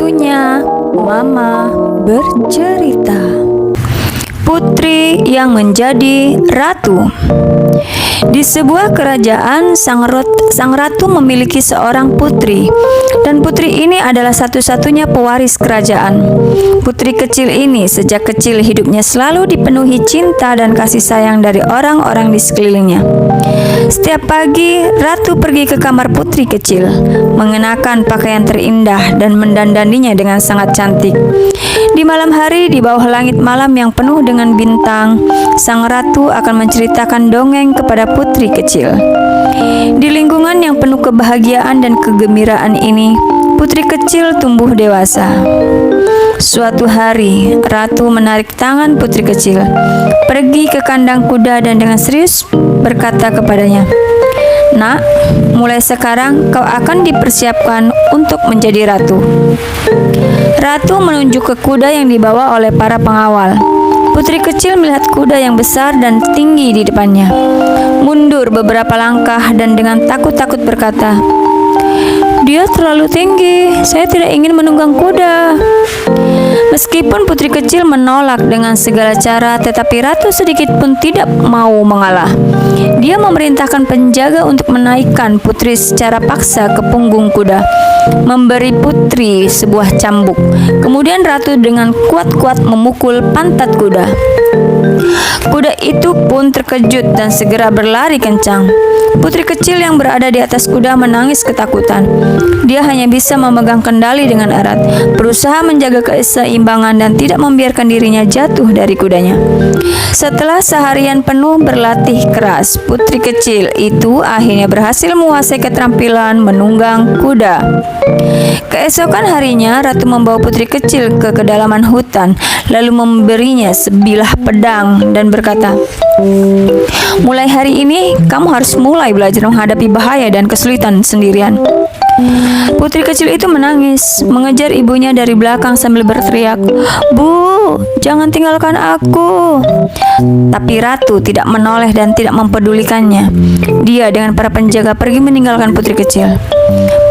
Waktunya Mama bercerita. Putri yang menjadi ratu. Di sebuah kerajaan, sang ratu memiliki seorang putri, dan putri ini adalah satu-satunya pewaris kerajaan. Putri kecil ini sejak kecil hidupnya selalu dipenuhi cinta dan kasih sayang dari orang-orang di sekelilingnya. Setiap pagi, ratu pergi ke kamar putri kecil, mengenakan pakaian terindah dan mendandaninya dengan sangat cantik. Di malam hari, di bawah langit malam yang penuh dengan bintang, sang ratu akan menceritakan dongeng kepada putri kecil. Di lingkungan yang penuh kebahagiaan dan kegembiraan ini, putri kecil tumbuh dewasa. Suatu hari, ratu menarik tangan putri kecil, pergi ke kandang kuda dan dengan serius berkata kepadanya, "Nak, mulai sekarang kau akan dipersiapkan untuk menjadi ratu." Ratu menunjuk ke kuda yang dibawa oleh para pengawal. Putri kecil melihat kuda yang besar dan tinggi di depannya. Mundur beberapa langkah dan dengan takut-takut berkata, "Dia terlalu tinggi, saya tidak ingin menunggang kuda." Meskipun putri kecil menolak dengan segala cara, tetapi ratu sedikit pun tidak mau mengalah. Dia memerintahkan penjaga untuk menaikkan putri secara paksa ke punggung kuda, memberi putri sebuah cambuk. Kemudian ratu dengan kuat-kuat memukul pantat kuda. Kuda itu pun terkejut dan segera berlari kencang. Putri kecil yang berada di atas kuda menangis ketakutan. Dia hanya bisa memegang kendali dengan erat, berusaha menjaga keseimbangan dan tidak membiarkan dirinya jatuh dari kudanya. Setelah seharian penuh berlatih keras, putri kecil itu akhirnya berhasil menguasai keterampilan menunggang kuda. Keesokan harinya, ratu membawa putri kecil ke kedalaman hutan, lalu memberinya sebilah pedang dan berkata, "Mulai hari ini, kamu harus mulai belajar menghadapi bahaya dan kesulitan sendirian." Putri kecil itu menangis, mengejar ibunya dari belakang sambil berteriak, "Bu, jangan tinggalkan aku." Tapi ratu tidak menoleh dan tidak mempedulikannya. Dia dengan para penjaga pergi meninggalkan putri kecil.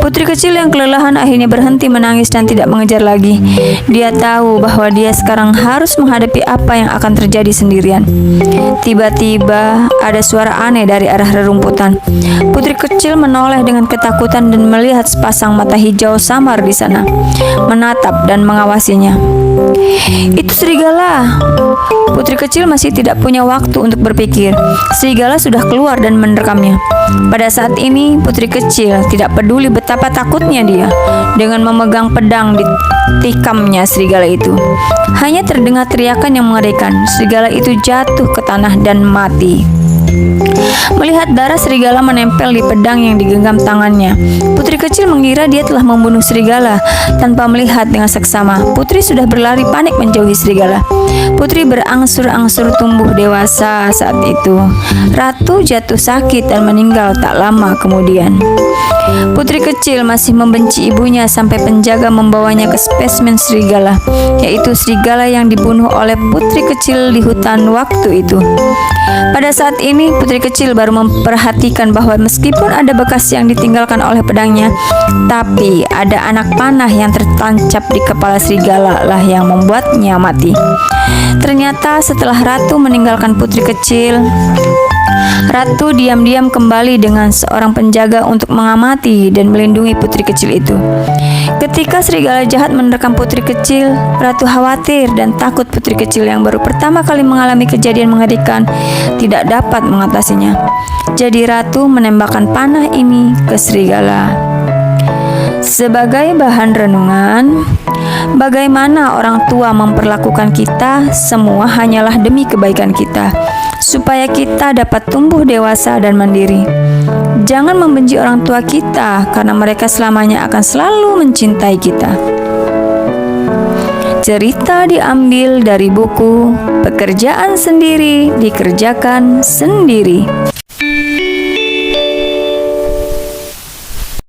Putri kecil yang kelelahan akhirnya berhenti menangis dan tidak mengejar lagi. Dia tahu bahwa dia sekarang harus menghadapi apa yang akan terjadi sendirian. Tiba-tiba ada suara aneh dari arah rerumputan. Putri kecil menoleh dengan ketakutan dan melihat sepasang mata hijau samar di sana, menatap dan mengawasinya. "Itu serigala." Putri kecil masih tidak punya waktu untuk berpikir. Serigala sudah keluar dan menerkamnya. Pada saat ini, putri kecil tidak peduli betapa takutnya dia. Dengan memegang pedang ditikamnya serigala itu. Hanya terdengar teriakan yang mengerikan. Serigala itu jatuh ke tanah dan mati. Melihat darah serigala menempel di pedang yang digenggam tangannya, putri kecil mengira dia telah membunuh serigala. Tanpa melihat dengan seksama, putri sudah berlari panik menjauhi serigala. Putri berangsur-angsur tumbuh dewasa saat itu. Ratu jatuh sakit dan meninggal tak lama kemudian. Putri kecil masih membenci ibunya sampai penjaga membawanya ke spesimen serigala, yaitu serigala yang dibunuh oleh putri kecil di hutan waktu itu. Pada saat ini, putri kecil baru memperhatikan bahwa meskipun ada bekas yang ditinggalkan oleh pedangnya, tapi ada anak panah yang tertancap di kepala serigala lah yang membuatnya mati. Ternyata setelah ratu meninggalkan putri kecil, ratu diam-diam kembali dengan seorang penjaga untuk mengamati dan melindungi putri kecil itu. Ketika serigala jahat menerkam putri kecil, ratu khawatir dan takut putri kecil yang baru pertama kali mengalami kejadian mengerikan tidak dapat mengatasinya. Jadi ratu menembakkan panah ini ke serigala. Sebagai bahan renungan, bagaimana orang tua memperlakukan kita semua hanyalah demi kebaikan kita, supaya kita dapat tumbuh dewasa dan mandiri. Jangan membenci orang tua kita, karena mereka selamanya akan selalu mencintai kita. Cerita diambil dari buku Pekerjaan Sendiri Dikerjakan Sendiri.